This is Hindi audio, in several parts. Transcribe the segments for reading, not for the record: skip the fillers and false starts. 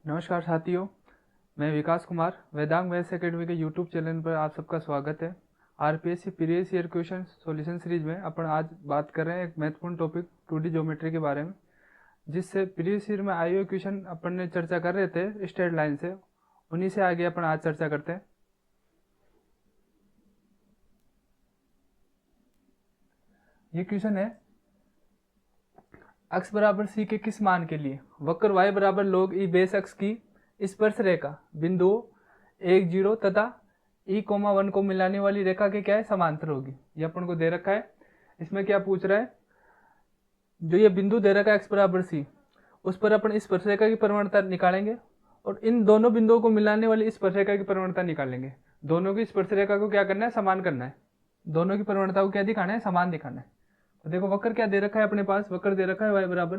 नमस्कार साथियों, मैं विकास कुमार वेदांग मैथ्स एकेडमी के यूट्यूब चैनल पर आप सबका स्वागत है। RPSC previous year question solution series में अपन आज बात कर रहे हैं एक महत्वपूर्ण टॉपिक 2D ज्योमेट्री के बारे में, जिससे प्रीवियस ईयर में आए हुए क्वेश्चन अपन ने चर्चा कर रहे थे स्ट्रेट लाइन से, उन्हीं से आगे अपन आज चर्चा करते हैं। ये क्वेश्चन है, x बराबर c के किस मान के लिए वक्र y बराबर log e बेस x की स्पर्श रेखा बिंदुओं 1, 0 तथा e, 1 को मिलाने वाली रेखा के क्या है समांतर होगी। ये अपन को दे रखा है। इसमें क्या पूछ रहा है, जो ये बिंदु दे रखा है x बराबर c, उस पर अपन स्पर्श रेखा की परिवर्तनता निकालेंगे और इन दोनों बिंदुओं को मिलाने वाली स्पर्श रेखा की परिवर्तनता निकालेंगे। दोनों की स्पर्श रेखा को क्या करना है, समान करना है। दोनों की परिवर्तनता को क्या दिखाना है, समान दिखाना है। तो देखो वक्र क्या दे रखा है अपने पास, वक्र दे रखा है y बराबर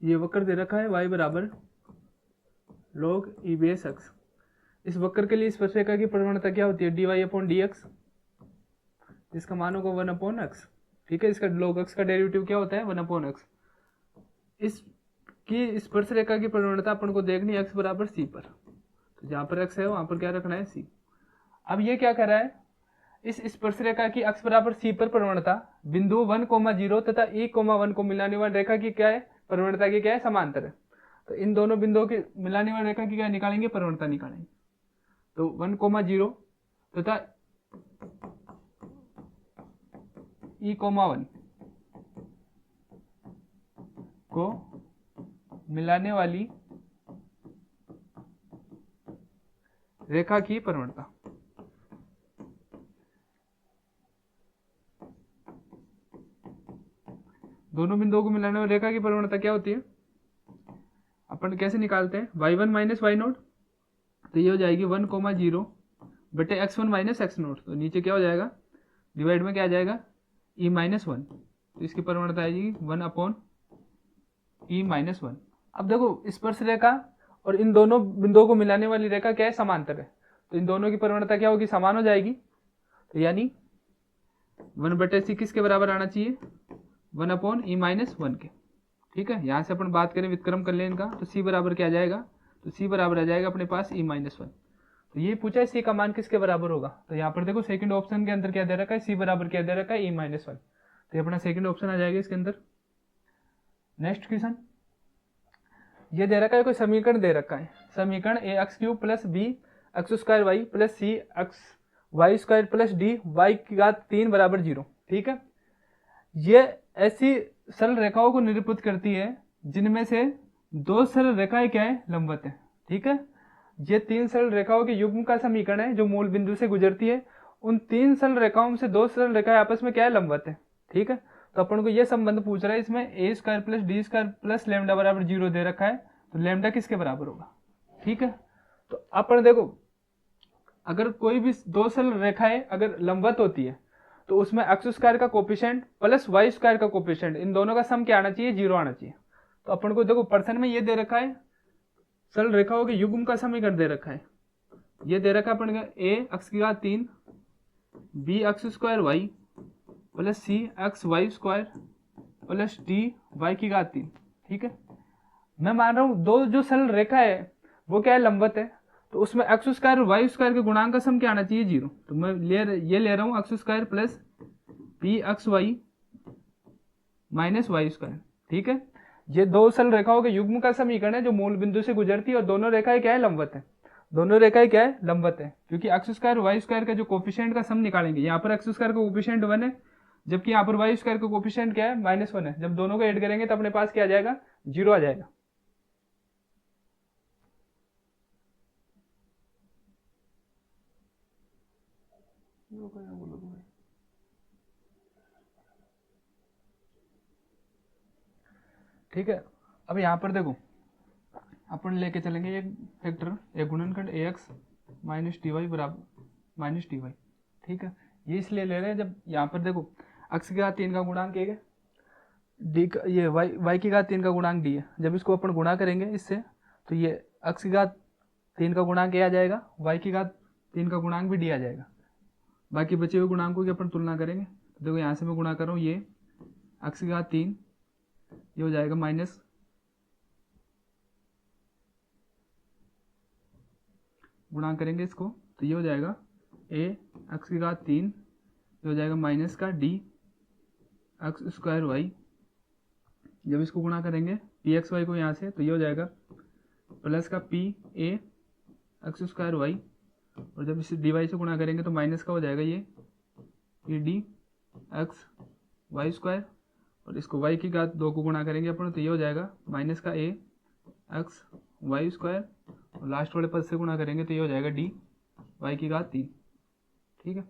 ये वक्र दे रखा है y बराबर log e बेस x। इस वक्र के लिए स्पर्श रेखा की परिवर्तनता क्या होती है, dy अपॉन dx, जिसका मान होगा 1 अपॉन x। ठीक है, इसका log x का डेरिवेटिव क्या होता है, 1 अपॉन x। इसकी स्पर्श रेखा की परिवर्तनता अपन को देखनी है x बराबर c पर, तो जहां पर x है वहां पर क्या रखना है, c। अब ये क्या कर रहा है, इस स्पर्श रेखा की x बराबर c पर परिवर्तनता बिंदु 1, 0 तथा e, 1 को मिलाने वाली रेखा की क्या है, परिवर्तनता की क्या है, समांतर है। तो इन दोनों बिंदुओं की मिलाने वाली रेखा की क्या निकालेंगे, परिवर्तनता निकालेंगे। तो 1, 0 तथा e, 1 को मिलाने वाली रेखा की परिवर्तनता। दोनों बिंदुओं को मिलाने वाली रेखा की परिवर्तनता क्या होती है, अपन कैसे निकालते हैं, y1 माइनस y0, तो ये हो जाएगी 1, 0 बटे x1 माइनस x0। तो नीचे क्या हो जाएगा, डिवाइड में क्या आ जाएगा, e माइनस 1। तो इसकी परिवर्तनता आएगी 1 अपॉन e माइनस 1। अब देखो स्पर्श रेखा और इन दोनों बिंदुओं को मिलाने वाली रेखा क्या है, समांतर है। तो इन दोनों की परिवर्तनता क्या होगी, समान हो जाएगी। तो यानी 1 बटे c किसके बराबर आना चाहिए, 1 अपॉन e माइनस 1 के। ठीक है, यहाँ से अपन बात करें व्युत्क्रम कर लें इनका, तो c बराबर क्या आ जाएगा, तो c बराबर आ जाएगा अपने पास e माइनस 1। तो ये पूछा है c का मान किसके बराबर होगा, तो यहाँ पर देखो सेकंड ऑप्शन के अंदर क्या दे रखा है, c बराबर क्या दे रखा है, e माइनस 1। तो ये अपना सेकंड ऑप्शन आ जाएगा इसके अंदर। नेक्स्ट क्वेश्चन, ये दे रखा है, कोई समीकरण दे रखा है, समीकरण a x cube plus b x square y plus c x y square plus d y की घात 3 बराबर 0। ठीक है, ये ऐसी सरल रेखाओं को निरूपित करती है जिनमें से दो सरल रेखाएं क्या है, लंबवत है। ठीक है, ये 3 सरल रेखाओं के युग्म का समीकरण है जो मूल बिंदु से गुजरती है। उन 3 सरल रेखाओं से 2 सरल रेखाएं आपस में क्या है, लंबवत है। ठीक है, तो अपन को ये संबंध पूछ रहा है, इसमें a square plus d square plus lambda बराबर 0 दे रखा है, तो लैम्डा किसके बराबर होगा। ठीक है, तो अपन देखो अगर कोई भी 2 सरल रेखाएं अगर लंबवत होती है तो उसमें एक्स स्क्वायर का कोफिशिएंट प्लस वाई स्क्वायर का कोफिशिएंट, इन दोनों का सम क्या आना चाहिए, 0 आना चाहिए। तो अपन को देखो प्रश्न में ये दे रखा है, सरल रेखाओं के युग्म का समीकरण दे रखा है। ये दे रखा है अपन का ए एक्स की घात 3 b x square y plus c x y square plus d y की घात 3। ठीक है, मैं मान रहा हूं दो जो सरल रेखा है वो क्या है, लंबवत है। तो उसमें एक्स स्क्वायर और वाई स्क्वायर के गुणांक का सम क्या आना चाहिए, 0। तो मैं ये ले रहा हूं x square plus b x y minus y square. ठीक है, ये दो सरल रेखाओं के युग्म का समीकरण है जो मूल बिंदु से गुजरती है और दोनों रेखाएं क्या है, लंबवत है। दोनों रेखाएं क्या है, लंबवत है, क्योंकि एक्स स्क्वायर वाई स्क्वायर का जो कोफिशिएंट का सम निकालेंगे, यहाँ पर एक्स स्क्वायर का कोफिशिएंट 1 है जबकि यहाँ पर वाई स्क्वायर का कोफिशिएंट क्या है, -1 है। जब दोनों को ऐड करेंगे तो अपने पास क्या आ जाएगा, 0 आ जाएगा। ठीक है, अब यहाँ पर देखो अपन लेके चलेंगे एक फैक्टर, एक गुणनखंड ए एक्स माइनस डी वाई बराबर माइनस डी वाई। ठीक है, ये इसलिए ले रहे हैं जब यहाँ पर देखो एक्स की घात 3 का गुणांक एक है, डी का ये वाई की घात 3 का गुणांक डी है। जब इसको अपन गुणा करेंगे इससे तो ये एक्स की घात 3 का गुणांक ए आ जाएगा, वाई की घात 3 का गुणांक भी डी आ जाएगा। बाकी बचे हुए गुणांकों की अपन तुलना करेंगे तो देखो यहाँ से मैं गुणा कर रहा हूँ, ये x की घात 3, ये हो जाएगा माइनस, गुणा करेंगे इसको तो ये हो जाएगा a x की घात 3, ये हो जाएगा माइनस का d x स्क्वायर y। जब इसको गुणा करेंगे पी एक्स वाई को यहाँ से, तो ये हो जाएगा प्लस का p a x square y, और जब इसे डी वाई से गुणा करेंगे तो माइनस का हो जाएगा ये p d x y square, और इसको वाई की घात 2 को गुणा करेंगे अपन, तो ये हो जाएगा माइनस का ए एक्स वाई स्क्वायर, और लास्ट वाले पद से गुणा करेंगे तो ये हो जाएगा डी वाई की घात 3। ठीक है,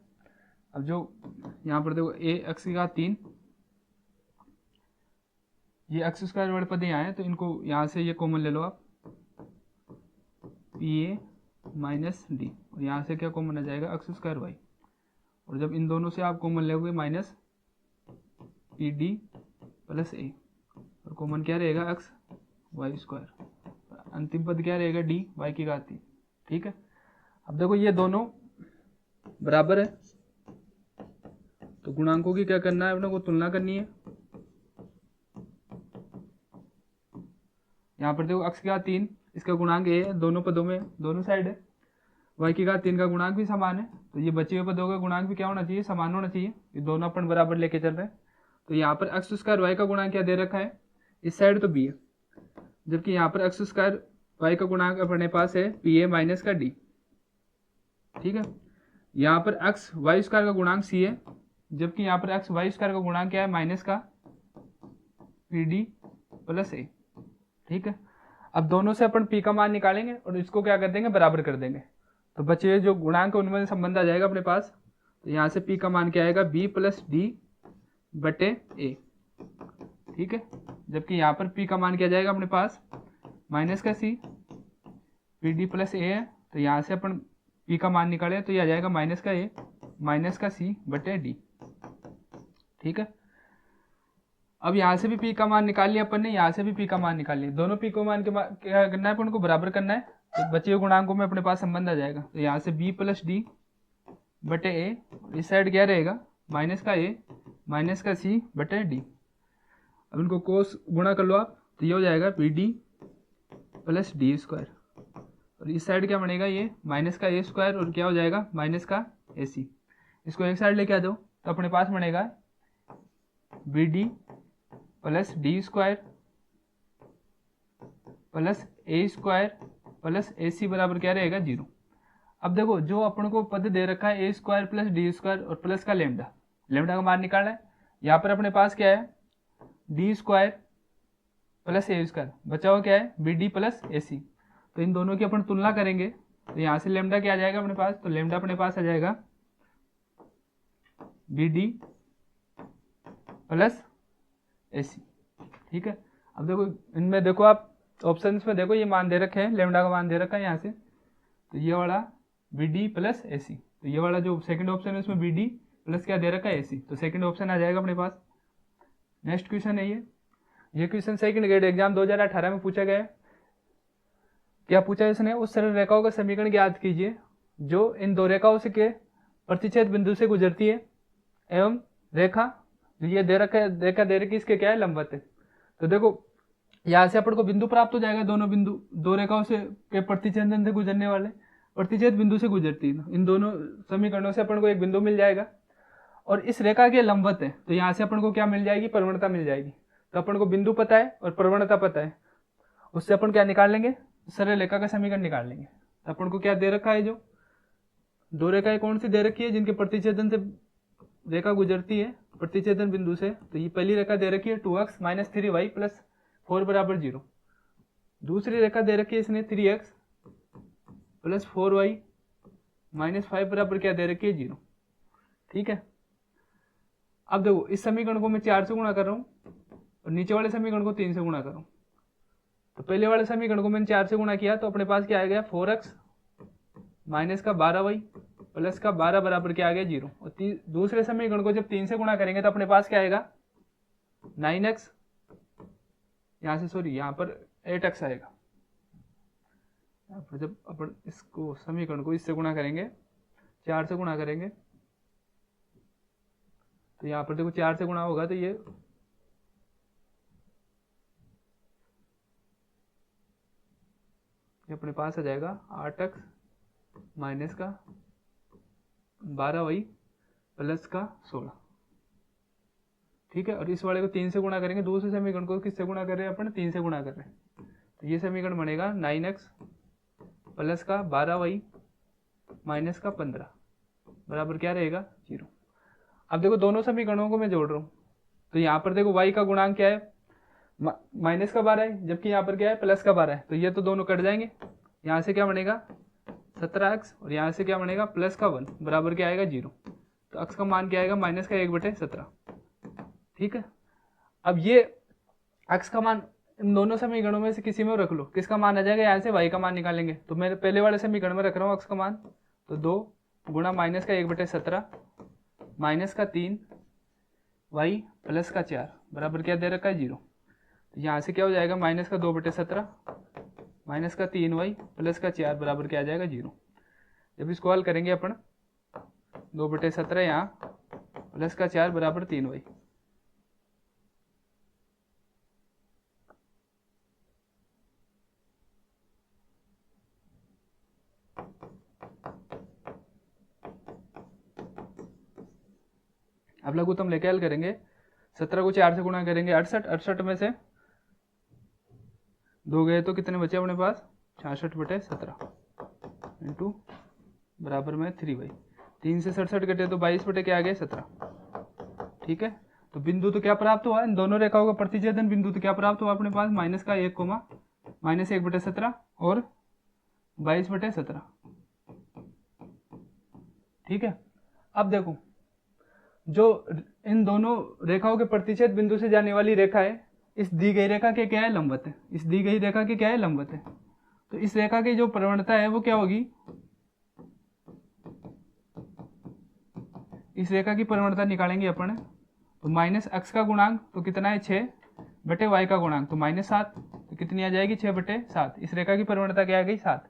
अब जो यहाँ पर देखो ए एक्स की घात 3, ये एक्स स्क्वायर वाले पद यहाँ है, तो इनको यहाँ से ये कॉमन ले लो आप, पी ए माइनस डी, और यहाँ से क्या कॉमन आ जाएगा एक्स स्क्वायर वाई, और जब इन दोनों से आप कॉमन लोगे माइनस पी डी प्लस ए, और कॉमन क्या रहेगा एक्स वाई स्क्वायर, अंतिम पद क्या रहेगा डी वाई की घात 3। ठीक है, अब देखो ये दोनों बराबर है, तो गुणांकों की क्या करना है, अपने को तुलना करनी है। यहाँ पर देखो x की घात 3, इसका गुणांक a है, दोनों पदों में दोनों साइड है, y की घात 3 का गुणांक भी समान है, तो ये बचे हुए पदों का गुणांक भी क्या होना चाहिए, समान होना चाहिए, ये दोनों अपन बराबर लेके चल रहे हैं। तो यहाँ पर एक्स स्क्वायर वाई का गुणांक क्या दे रखा है, इस साइड तो b है, जबकि यहाँ पर एक्स स्क्वायर वाई का गुणांक अपने पास है पी ए माइनस का डी। ठीक है, यहाँ पर एक्स वाई स्क्वायर का गुणांक c है, जबकि यहाँ पर एक्स वाई स्क्वायर का गुणांक क्या है, माइनस का पी डी प्लस ए। ठीक है, अब दोनों से अपन p का मान निकालेंगे और इसको क्या कर देंगे, बराबर कर देंगे, तो बचे हुए जो गुणांक है उनमें संबंध आ जाएगा अपने पास। तो यहाँ से p का मान क्या आएगा, b प्लस डी बटे ए। ठीक है, जबकि यहाँ पर p का मान क्या जाएगा अपने पास, माइनस का c, पी डी प्लस ए है, तो यहाँ से अपन p का मान निकाले तो ये आ जाएगा माइनस का a माइनस का c बटे डी। ठीक है, अब यहाँ से भी p का मान निकाल लिया अपन ने, यहाँ से भी p का मान निकाल लिया, दोनों p को मान के क्या करना है अपन को, बराबर करना है, तो बचे हुए गुणांकों में अपने पास संबंध आ जाएगा। तो यहाँ से b प्लस डी बटे ए, इस साइड क्या रहेगा, माइनस का a माइनस का c बटे डी। अब इनको कोस गुणा कर लो आप, तो ये हो जाएगा P D plus d square, और इस साइड क्या बनेगा, ये माइनस का ए स्क्वायर, और क्या हो जाएगा माइनस का ए सी। इसको एक साइड लेके आ जाओ तो अपने पास बनेगा b d plus d square plus a square plus a c बराबर क्या रहेगा, 0। अब देखो जो अपन को पद दे रखा है ए स्क्वायर प्लस डी स्क्वायर और प्लस का लेमडा, लेमडा का मान निकालना है। यहाँ पर अपने पास क्या है, D square plus a square, बचा हुआ क्या है, बी डी प्लस ए सी। तो इन दोनों की अपन तुलना करेंगे, तो यहाँ से लेमडा क्या आ जाएगा अपने पास, तो लेमडा अपने पास आ जाएगा बी डी प्लस ए सी। ठीक है, अब देखो इनमें देखो आप ऑप्शंस में देखो, ये मान दे रखे हैं, लेमडा का मान दे रखा है यहाँ से, तो ये वाला बी डी प्लस ए सी, तो ये वाला जो सेकंड ऑप्शन है उसमें बी डी प्लस क्या दे रखा है, ए सी, तो सेकंड ऑप्शन आ जाएगा अपने पास। नेक्स्ट क्वेश्चन है ये क्वेश्चन सेकंड ग्रेड एग्जाम 2018 में पूछा गया है। क्या पूछा है इसने, उस सरल रेखाओं का समीकरण ज्ञात कीजिए जो इन दो रेखाओं से के प्रतिच्छेद बिंदु से गुजरती है, एवं रेखा जो ये दे रखा है, रेखा दे रखी इसके क्या है, लंबवत है। तो देखो यहाँ से अपन को बिंदु प्राप्त हो जाएगा, दोनों बिंदु दो रेखाओं से के प्रतिच्छेदन से गुजरने वाले, प्रतिच्छेद बिंदु से गुजरती है, इन दोनों समीकरणों से अपन को एक बिंदु मिल जाएगा, और इस रेखा के लंबवत है, तो यहाँ से अपन को क्या मिल जाएगी, प्रवणता मिल जाएगी। तो अपन को बिंदु पता है और प्रवणता पता है, उससे अपन क्या निकाल लेंगे, सरल रेखा का समीकरण निकाल लेंगे। तो अपन को क्या दे रखा है, जो दो रेखाएं कौन सी दे रखी है जिनके प्रतिच्छेदन से रेखा गुजरती है प्रतिच्छेदन बिंदु से, तो ये पहली रेखा दे रखी है 2x माइनस 3y प्लस 4 बराबर 0। दूसरी रेखा दे रखी है इसने 3x प्लस 4y माइनस 5 बराबर क्या दे रखी है, 0। ठीक है, अब देखो इस समीकरण को मैं 4 से गुणा कर रहा हूँ और नीचे वाले समीकरण को 3 से गुणा कर रहा हूँ। तो पहले वाले समीकरण को मैंने 4 से गुणा किया तो अपने पास क्या आ गया, 4x माइनस का 12y प्लस का 12 बराबर क्या आ गया, 0। और दूसरे समीकरण को जब 3 से गुणा करेंगे तो अपने पास क्या आएगा, 9x, यहाँ से सॉरी यहाँ पर 8x आएगा। यहाँ पर जब अपन इसको समीकरण को इससे गुणा करेंगे, 4 से गुणा करेंगे, तो यहाँ पर देखो 4 से गुणा होगा तो ये अपने पास आ जाएगा 8x माइनस का 12y प्लस का 16। ठीक है, और इस वाले को 3 से गुणा करेंगे, दूसरे समीकरण को किससे गुणा कर रहे हैं अपन, 3 से गुणा कर रहे हैं, तो ये समीकरण बनेगा 9x प्लस का 12y माइनस का 15 बराबर क्या रहेगा 0। अब देखो दोनों समीकरणों को मैं जोड़ रहा हूँ, तो यहाँ पर देखो y का गुणांक क्या है, माइनस का 12 है, जबकि यहाँ पर क्या है प्लस का 12 है, तो ये तो दोनों कट जाएंगे। यहाँ से क्या बनेगा 17x और यहाँ से क्या बनेगा प्लस का 1 बराबर क्या आएगा 0। तो x का मान क्या आएगा माइनस का 1/17। ठीक है, अब ये x का मान इन दोनों समीकरणों में से किसी में रख लो, किसका मान आ जाएगा, यहाँ से y का मान निकालेंगे, तो मैं पहले वाले समीकरण में रख रहा हूँ x का मान, तो 2 गुणा माइनस का 1/17 माइनस का 3 y प्लस का 4 बराबर क्या दे रखा है 0। तो यहाँ से क्या हो जाएगा माइनस का 2/17 माइनस का 3y प्लस का 4 बराबर क्या आ जाएगा 0। जब इसको हल करेंगे अपन 2/17 यहाँ प्लस का 4 बराबर 3y, अब लघुत्तम लेके हल करेंगे, 17 को 4 से गुणा करेंगे 68, 68 में से 2 गए तो कितने बचे अपने पास 66/17 इंटू बराबर में 3y, 3 से 67 कटे तो 22 बटे क्या आ गया 17। ठीक है, तो बिंदु तो क्या प्राप्त हुआ, इन दोनों रेखाओं का प्रतिच्छेदन बिंदु तो क्या प्राप्त हुआ अपने पास माइनस का 1 माइनस 1/17 और 22/17। ठीक है, अब देखो जो इन दोनों रेखाओं के प्रतिच्छेद बिंदु से जाने वाली रेखा है, इस दी गई रेखा के क्या है लंबवत है, इस दी गई रेखा के क्या है लंबवत है, तो इस रेखा की जो प्रवणता है वो क्या होगी, इस रेखा की प्रवणता निकालेंगे अपन, तो माइनस x का गुणांक तो कितना है 6/y का गुणांक तो -7, तो कितनी आ जाएगी 6/7। इस रेखा की प्रवणता क्या आ गई 7,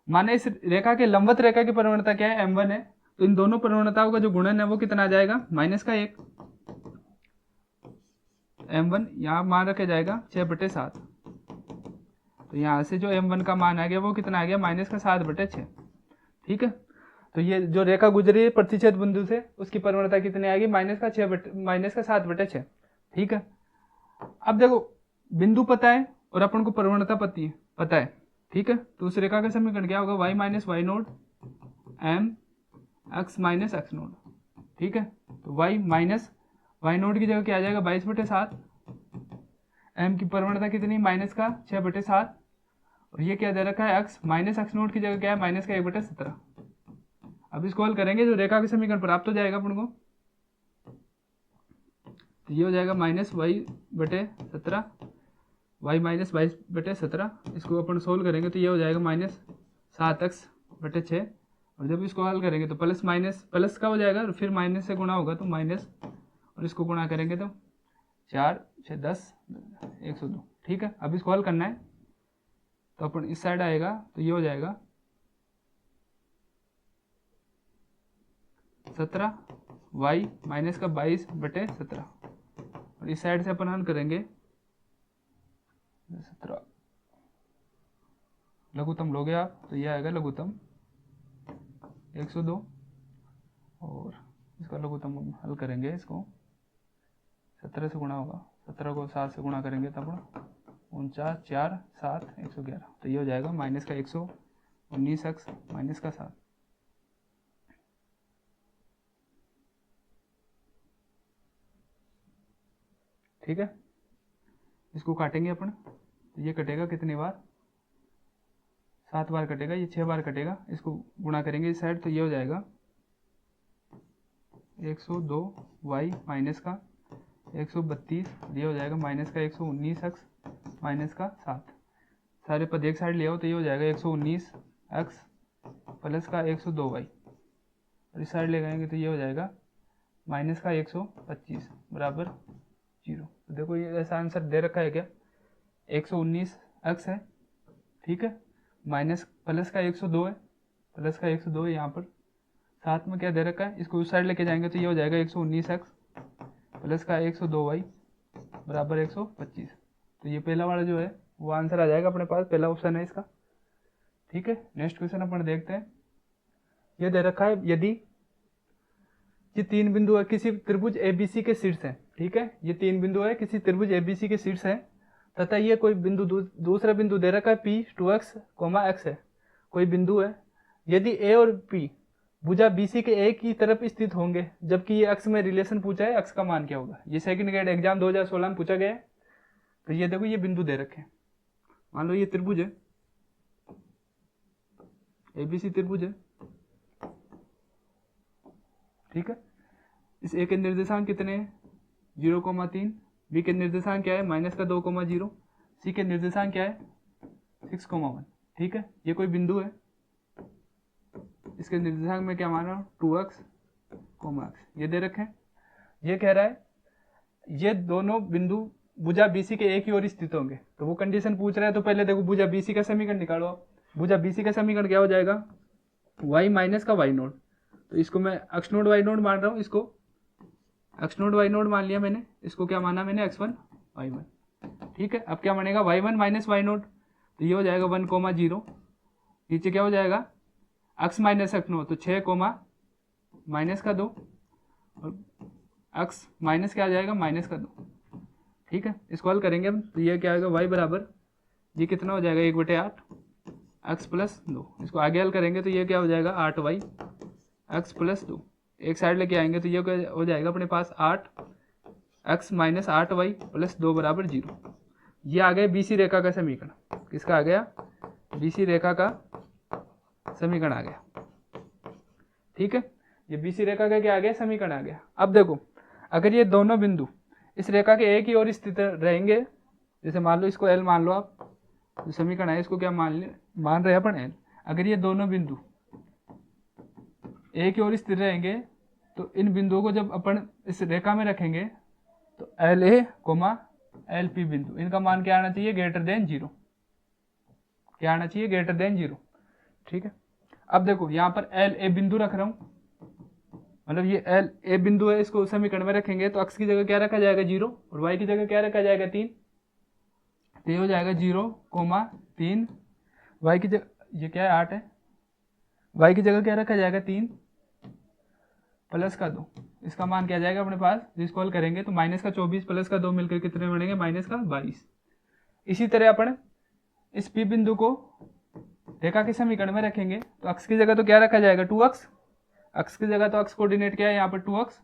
माने इस रेखा के लंबवत रेखा की प्रवणता क्या है m1 है, तो इन दोनों प्रवणताओं का जो गुणन है वो कितना आ जाएगा -1, m1 यहाँ मान रखा जाएगा 6/7, तो यहाँ से जो m1 का मान आ गया वो कितना आ गया -7/6। ठीक है, तो ये जो रेखा गुजरी है प्रतिच्छेद बिंदु से उसकी प्रवणता कितनी आएगी -7/6। ठीक है, अब देखो बिंदु पता है और अपन को प्रवणता पता है। ठीक है, तो उस रेखा का समीकरण क्या होगा y minus y naught m x minus x naught. ठीक है, तो y माइनस वाई नोट की जगह क्या आ जाएगा 22/7, m की प्रवणता कितनी माइनस का 6/7 और ये क्या दे रखा है x माइनस एक्स नोट की जगह क्या है माइनस का 1/17। अब इसको हल करेंगे जो रेखा का समीकरण प्राप्त हो जाएगा अपन को, तो ये हो जाएगा -y/17 y माइनस 22/17, इसको अपन सोल्व करेंगे तो ये हो जाएगा -7x/6 और जब इसको हल करेंगे तो प्लस का हो जाएगा और फिर माइनस से गुणा होगा तो माइनस और इसको गुणा करेंगे तो 4 6 10 102। ठीक है, अब इसको हल करना है तो अपन इस साइड आएगा तो ये हो जाएगा 17y माइनस का 22/17 और इस साइड से अपन हल करेंगे 17 लघुत्तम लोगे आप तो ये आएगा लघुत्तम 102 और इसका लघुत्तम हल करेंगे, इसको 17 से गुणा होगा, 17 को 7 से गुणा करेंगे तब 49 4 7 111, तो ये हो जाएगा माइनस का 119x माइनस का 7। ठीक है, इसको काटेंगे अपन तो ये कटेगा कितनी बार 7 बार कटेगा, ये 6 बार कटेगा, इसको गुणा करेंगे इस साइड तो ये हो जाएगा 102y माइनस का 132, ये हो जाएगा माइनस का 119x माइनस का 7, सारे पद एक साइड ले आओ तो ये हो जाएगा 119x प्लस का 102y और इस साइड ले जाएंगे तो ये हो जाएगा माइनस का 125 बराबर 0। तो देखो ये ऐसा आंसर दे रखा है क्या 119x है। ठीक है, माइनस प्लस का 102 है, यहाँ पर साथ में क्या दे रखा है, इसको उस साइड लेके जाएंगे तो ये हो जाएगा 119x प्लस का 102y बराबर 125। तो ये पहला वाला जो है वो आंसर आ जाएगा अपने पास, पहला ऑप्शन है इसका। ठीक है, नेक्स्ट क्वेश्चन अपन देखते हैं। ये दे रखा है यदि ये 3 बिंदु है किसी त्रिभुज एबीसी के शीर्ष है। ठीक है, ये 3 बिंदु है किसी त्रिभुज एबीसी के शीर्ष है तथा ये कोई बिंदु दूसरा बिंदु दे रखा है P 2x, x है, कोई बिंदु है। यदि A और P भुजा BC के एक ही तरफ स्थित होंगे जबकि ये x में रिलेशन पूछा है, x का मान क्या होगा। ये सेकंड ग्रेड एग्जाम 2016 में पूछा गया है। तो ये देखो ये बिंदु दे रखे हैं, मान लो ये त्रिभुज है, ABC त्रिभुज है। ठीक है, इस A के निर्देशांक कितने हैं 0,3, B के निर्देशांक क्या है -2,0, C के निर्देशांक क्या है 6,1। ठीक है, ये कोई बिंदु है, इसके निर्देशांक में क्या मान रहा हूँ 2x, x ये दे रखे हैं। ये कह रहा है ये दोनों बिंदु भुजा BC के एक ही ओर स्थित होंगे। तो वो कंडीशन पूछ रहा है, तो पहले देखो भुजा BC का समीकरण निकालो आप। भुजा BC का समीकरण क्या हो जाएगा y माइनस का y नोट। तो इसको मैं x नोट y नोट मान रहा हूँ, इसको x नोट y नोट मान लिया मैंने, इसको क्या माना मैंने x1 y1। ठीक है, अब क्या बनेगा y1 माइनस y नोट, तो ये हो जाएगा 1,0। नीचे क्या हो जाएगा x माइनस x नोट, तो 6, माइनस का 2 और x माइनस क्या आ जाएगा -2। ठीक है, इसको हल करेंगे हम, तो ये क्या आएगा y बराबर ये कितना हो जाएगा 1/8 x प्लस 2। इसको आगे हल करेंगे तो ये क्या हो जाएगा 8y x प्लस 2। एक साइड लेके आएंगे तो ये क्या हो जाएगा अपने पास 8x माइनस 8y प्लस 2 बराबर 0। ये आ गया BC रेखा का समीकरण। किसका आ गया BC रेखा का समीकरण आ गया। ठीक है, ये BC रेखा का क्या आ गया समीकरण आ गया। अब देखो अगर ये दोनों बिंदु इस रेखा के एक ही ओर स्थित रहेंगे, जैसे मान लो इसको L मान लो आप, जो समीकरण है इसको क्या मान रहे हैं अपन L। अगर ये दोनों बिंदु एक ही ओर स्थित रहेंगे तो इन बिंदुओं को जब अपन इस रेखा में रखेंगे तो LA, LP बिंदु, इनका मान क्या आना चाहिए >0। क्या आना चाहिए >0। ठीक है, अब देखो यहाँ पर LA बिंदु रख रहा हूँ, मतलब ये LA बिंदु है, इसको समीकरण में रखेंगे तो x की जगह क्या रखा जाएगा 0 और y की जगह क्या रखा जाएगा 3। तो ये हो जाएगा 0,3, y की जगह ये क्या है 8 है, y की जगह क्या रखा जाएगा 3 प्लस का 2। इसका मान क्या जाएगा अपने पास, जिसको हल करेंगे तो -24 प्लस का 2 मिलकर कितने बनेंगे -22। इसी तरह अपन इस P बिंदु को रेखा के समीकरण में रखेंगे तो x की जगह तो क्या रखा जाएगा 2x, x की जगह तो x कोऑर्डिनेट क्या है यहाँ पर 2x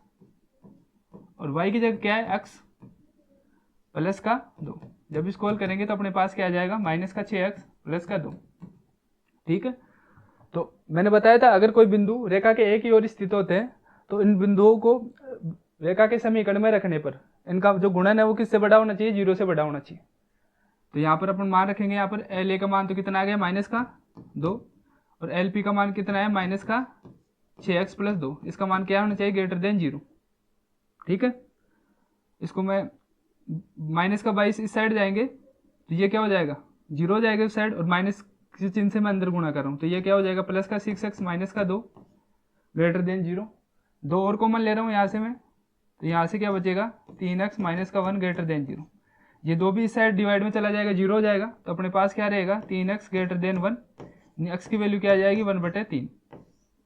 और y की जगह क्या है x प्लस का 2। जब इसको हल करेंगे तो अपने पास क्या आ जाएगा -6x प्लस का 2। ठीक है, तो मैंने बताया था अगर कोई बिंदु रेखा के एक ही ओर स्थित होते हैं तो इन बिंदुओं को रेखा के समीकरण में रखने पर इनका जो गुणन है वो किससे बड़ा होना चाहिए 0 से बड़ा होना चाहिए। तो यहाँ पर अपन मान रखेंगे, यहाँ पर LA का मान तो कितना आ गया -2 और LP का मान कितना है -6x प्लस 2। इसका मान क्या होना चाहिए >0। ठीक है, इसको मैं -22 इस साइड जाएंगे तो ये क्या हो जाएगा 0 हो जाएगा इस साइड और माइनस किसी चिन्ह से मैं अंदर गुणा कर रहा हूँ तो ये क्या हो जाएगा प्लस का 6x माइनस का 2 >0। 2 और कॉमन ले रहा हूँ यहाँ से मैं, तो यहाँ से क्या बचेगा 3x माइनस का 1 >0। ये 2 भी इस साइड डिवाइड में चला जाएगा 0 हो जाएगा, तो अपने पास क्या रहेगा 3x > 1, x की वैल्यू क्या आ जाएगी 1/3।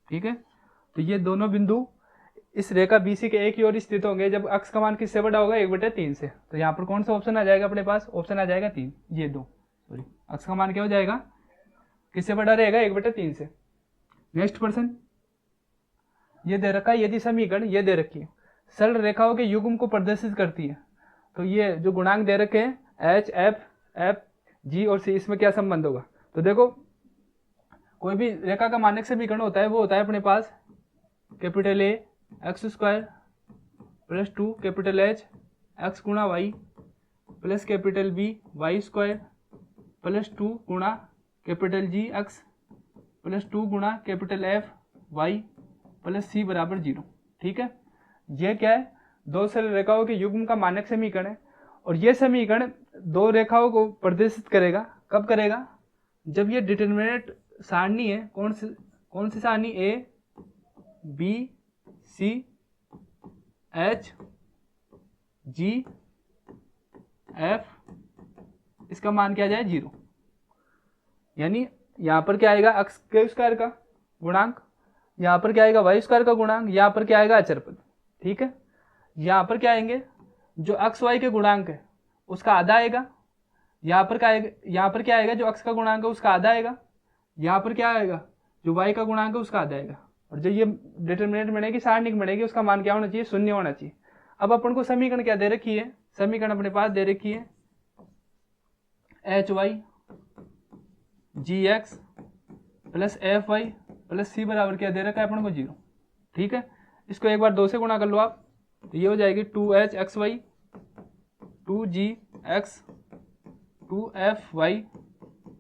ठीक है, तो ये दोनों बिंदु इस रेखा BC के एक ही ओर स्थित होंगे जब x का मान किससे बड़ा होगा 1/3 से। तो यहाँ पर कौन सा ऑप्शन आ जाएगा अपने पास, ऑप्शन आ जाएगा 3, ये 2 सॉरी x का मान क्या हो जाएगा किससे बड़ा रहेगा 1/3 से। नेक्स्ट प्रश्न ये दे रखा है, यदि समीकरण ये दे रखी है सरल रेखाओं के युग्म को प्रदर्शित करती है, तो ये जो गुणांक दे रखे हैं H, F, G और C, इसमें क्या संबंध होगा। तो देखो कोई भी रेखा का मानक समीकरण होता है वो होता है अपने पास A x² plus 2 H x गुणा y plus B y² plus 2 गुणा G x प्लस 2 गुणा F y प्लस C बराबर 0। ठीक है, ये क्या है दो सरल रेखाओं के युग्म का मानक समीकरण है और ये समीकरण दो रेखाओं को प्रदर्शित करेगा। कब करेगा, जब ये डिटरमिनेंट सारणी है, कौन सी सारणी A B C H g f, इसका मान क्या आ जाए 0, यानी यहाँ पर क्या आएगा एक्स के स्क्वायर का गुणांक, यहाँ पर क्या आएगा वाई स्क्वायर का गुणांक, यहाँ पर क्या आएगा अचर पद। ठीक है, यहाँ पर क्या आएंगे जो एक्स वाई के गुणांक है उसका आधा आएगा, यहाँ पर क्या आएगा, यहाँ पर क्या आएगा जो एक्स का गुणांक है उसका आधा आएगा, यहाँ पर क्या आएगा जो वाई का गुणांक है उसका आधा आएगा, और जो ये डिटर्मिनेंट बनेगी सारणिक बनेगी उसका मान क्या होना चाहिए, शून्य होना चाहिए। अब अपन को समीकरण क्या दे रखी है, समीकरण अपने पास दे रखी है h y g x plus f y plus c बराबर क्या दे रखा है अपन को 0। ठीक है, इसको एक बार 2 से गुणा कर लो आप, तो ये हो जाएगी 2h x y 2g x 2f y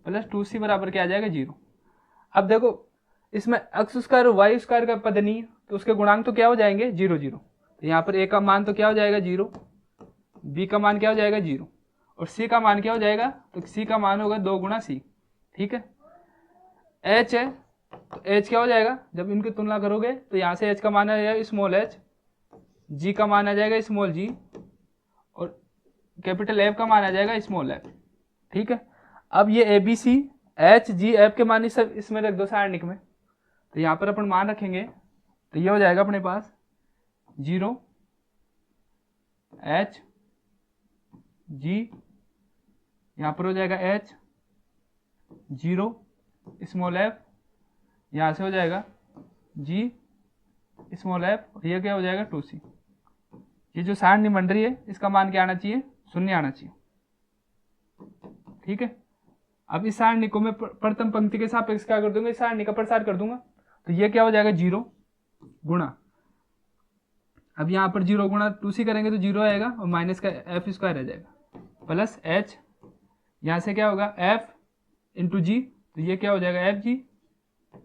plus 2c बराबर क्या आ जाएगा 0। अब देखो इसमें एक्स स्क्वायर और वाई स्क्वायर का पद नहीं है तो उसके गुणांक तो क्या हो जाएंगे 0 0, तो यहाँ पर a का मान तो क्या हो जाएगा 0, b का मान क्या हो जाएगा 0 और c का मान क्या हो जाएगा, तो c का मान होगा 2 गुणा c। ठीक है, h है तो h क्या हो जाएगा, जब इनकी तुलना करोगे तो यहाँ से h का मान आ जाएगा स्मॉल h, g का मान आ जाएगा स्मॉल g और कैपिटल F का मान आ जाएगा स्मॉल f। ठीक है, अब ये a b c h g f के मान सब इसमें रख दो सारणिक में, तो यहाँ पर अपन मान रखेंगे तो ये हो जाएगा अपने पास 0 एच जी, यहाँ पर हो जाएगा एच 0 स्मॉल एफ, यहाँ से हो जाएगा जी स्मॉल एफ और ये क्या हो जाएगा 2c। ये जो सारणी बन रही है इसका मान क्या आना चाहिए, 0 आना चाहिए। ठीक है, अब इस सारणी को मैं प्रथम पंक्ति के सापेक्ष क्या कर दूंगा, इस सारणी का प्रसार कर दूंगा, तो ये क्या हो जाएगा 0 गुणा, अब यहाँ पर 0 गुणा 2c करेंगे तो 0 आएगा और माइनस का एफ स्क्वायर आ जाएगा प्लस h, यहाँ से क्या होगा f इंटू जी, तो ये क्या हो जाएगा एफ जी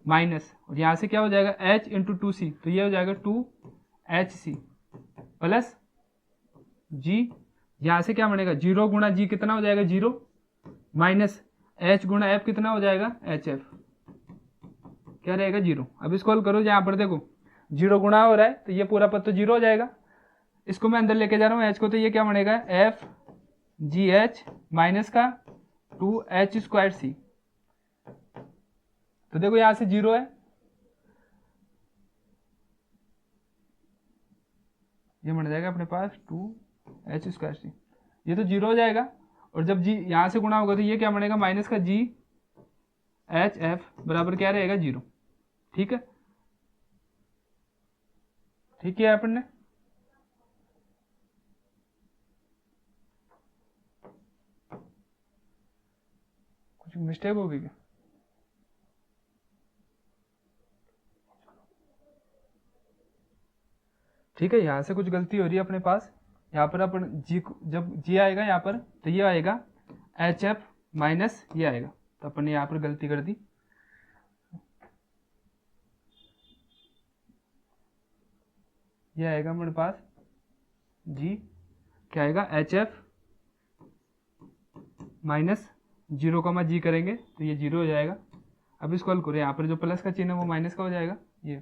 माइनस, और यहाँ से क्या हो जाएगा h इंटू 2c, तो ये हो जाएगा 2hc प्लस g, यहाँ से क्या बनेगा 0 गुणा g कितना हो जाएगा 0 माइनस h गुणा f कितना हो जाएगा hf, क्या रहेगा 0। अब इसको हल करो, यहाँ पर देखो 0 गुणा हो रहा है तो ये पूरा पद तो 0 हो जाएगा, इसको मैं अंदर लेके जा रहा हूँ h को, तो ये क्या बनेगा एफ जी एच माइनस का 2h स्क्वायर सी, तो देखो यहाँ से 0 है, ये बन जाएगा अपने पास 2h स्क्वायर सी, ये तो 0 हो जाएगा, और जब जी यहाँ से गुणा होगा तो ये क्या बनेगा माइनस का जी एच एफ बराबर क्या रहेगा 0। ठीक है, ठीक है अपन ने, कुछ मिस्टेक होगी क्या, ठीक है, यहाँ से कुछ गलती हो रही है अपने पास, यहाँ पर अपन जी जब जी आएगा यहाँ पर तो ये आएगा एच एफ माइनस ये आएगा, तो अपन ने यहाँ पर गलती कर दी, ये आएगा मेरे पास जी क्या आएगा एच एफ माइनस 0 का जी करेंगे तो ये 0 हो जाएगा। अब इसको हल करें, यहाँ पर जो प्लस का चिन्ह है वो माइनस का हो जाएगा ये,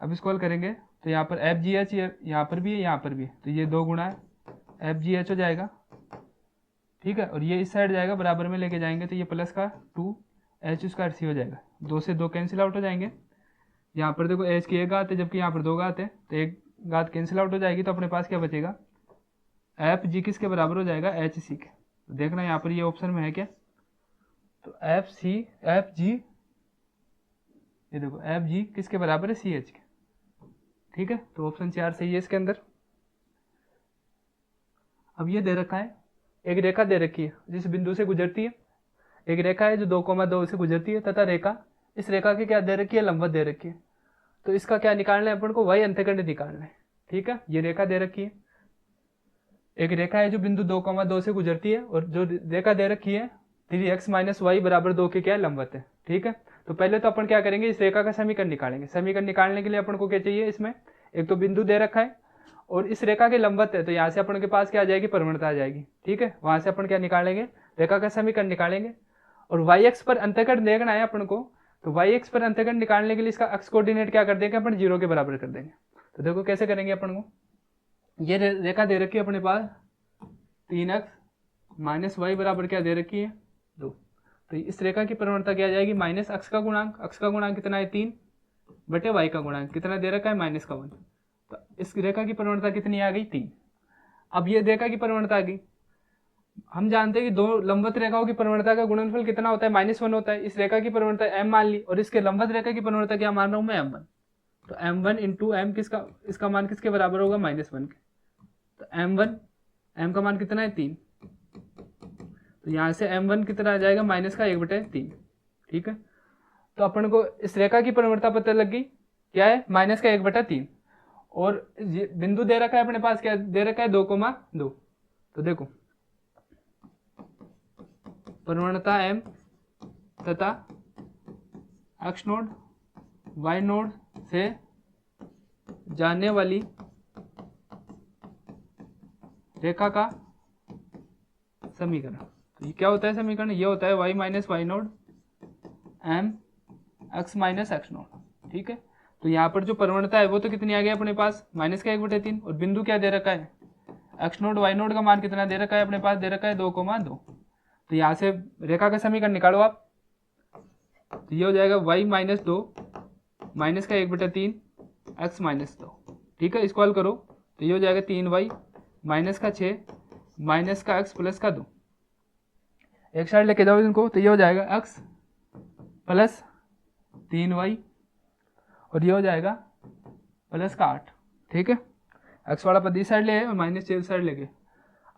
अब इसको हल करेंगे तो यहाँ पर एफ जी एच यहाँ पर भी है यहाँ पर भी है, तो ये 2 गुणा एफ जी एच हो जाएगा। ठीक है, और ये इस साइड जाएगा बराबर में लेके जाएंगे तो ये प्लस का 2h स्क्वायर सी हो जाएगा, 2 से 2 कैंसिल आउट हो जाएंगे, यहाँ पर देखो h की एक घात है जबकि यहाँ पर 2 घात है, तो एक घात कैंसिल आउट हो जाएगी, तो अपने पास क्या बचेगा एफ जी किसके बराबर हो जाएगा एच सी के, तो देखना यहाँ पर ये ऑप्शन में है क्या, तो एफ जी ये देखो एफ जी किसके बराबर है सी एच के। ठीक है, तो ऑप्शन 4 सही है इसके अंदर। अब ये दे रखा है, एक रेखा दे रखी है जिस बिंदु से गुजरती है, एक रेखा है जो 2,2 से गुजरती है तथा रेखा इस रेखा की क्या दे रखी है लंबवत दे रखी है, तो इसका क्या निकालना है अपन को, वही अंतःखंड निकालना है। ठीक है, ये रेखा दे रखी है, एक रेखा है जो बिंदु 2,2 से गुजरती है और जो रेखा दे रखी है 3x - y बराबर 2 के क्या है लंबवत है। ठीक है, तो पहले तो अपन क्या करेंगे इस रेखा का समीकरण निकालेंगे, समीकरण निकालने के लिए अपन को क्या चाहिए, इसमें एक तो बिंदु दे रखा है और इस रेखा के लंबवत है, तो यहाँ से अपन के पास क्या आ जाएगी प्रवणता आ जाएगी। ठीक है, वहां से अपन क्या निकालेंगे रेखा का समीकरण निकालेंगे, और वाई एक्स पर अंतःखंड देखना है अपन को, तो वाई एक्स पर अंतःखंड निकालने के लिए इसका एक्स कोऑर्डिनेट क्या कर देंगे अपन 0 के बराबर कर देंगे। तो देखो कैसे करेंगे अपन को, ये रेखा दे रखी है अपने पास 3x माइनस वाई बराबर क्या दे रखी है 2। तो इस रेखा की परिवर्तनता क्या आ जाएगी माइनस अक्ष का गुणांक कितना है 3 बटे वाई का गुणांक कितना दे रखा है माइनस का 1। तो इस रेखा की परिवर्तनता कितनी आ गई 3। अब ये रेखा की परिवर्तनता आ गई। हम जानते हैं कि दो लंबवत रेखाओं की परिवर्तनता का गुणनफल कितना होता है -1 होता है। इस रेखा की परिवर्तनता m मान ली और इसके लंबवत रेखा की परिवर्तनता क्या मान रहा हूं मैं m1। तो m1 इंटू m किसका इसका मान किसके बराबर होगा -1 के। तो m1 m का मान कितना है 3। तो यहाँ से m1 कितना आ जाएगा -1/3। ठीक है। तो अपन को इस रेखा की परिवर्तनता पता लग गई क्या है -1/3। और ये बिंदु दे रखा है अपने पास क्या दे रखा है 2,2। तो देखो परिवर्तनता m तथा x नोड y नोड से जाने वाली रेखा का समीकरण। तो ये क्या होता है समीकरण ये होता है y minus y naught m x minus x naught. ठीक है। तो यहाँ पर जो परिवर्तनता है वो तो कितनी आ गई अपने पास -1/3 और बिंदु क्या दे रखा है x नोड y नोड का मान कितना दे रखा है अपने पास दे रखा है 2,2। तो यहाँ से रेखा का समीकरण निकालो आप। तो ये हो जाएगा y माइनस 2 -1/3 x माइनस 2। ठीक है। इसको हल करो तो ये हो जाएगा 3y -6 -x प्लस का 2। एक साइड लेके जाओ इनको तो ये हो जाएगा x प्लस 3y और ये हो जाएगा प्लस का 8। ठीक है। x वाला पद इस साइड ले और -6 इस साइड लेके।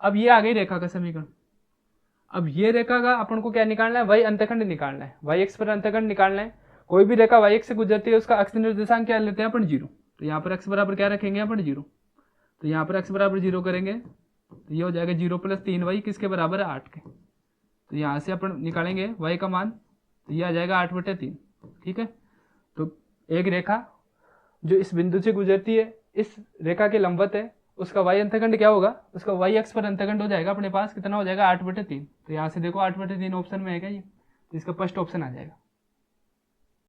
अब ये आ गई रेखा का समीकरण। अब ये रेखा का अपन को क्या निकालना है y अंतखंड निकालना है y x पर अंतखंड निकालना है। कोई भी रेखा y x से गुजरती है उसका अक्ष निर्देशांक क्या लेते हैं अपन 0। तो यहाँ पर x बराबर क्या रखेंगे अपन 0। तो यहाँ पर x बराबर 0 करेंगे तो ये हो जाएगा 0 प्लस 3y किसके बराबर है 8 के। तो यहाँ से अपन निकालेंगे y का मान तो ये आ जाएगा 8/3। ठीक है। तो एक रेखा जो इस बिंदु से गुजरती है इस रेखा के लंबवत है उसका y अंतखंड क्या होगा उसका y अक्ष पर अंतखंड हो जाएगा अपने पास कितना हो जाएगा 8/3। तो यहाँ से देखो 8/3 ऑप्शन में है क्या ये तो इसका फर्स्ट ऑप्शन आ जाएगा।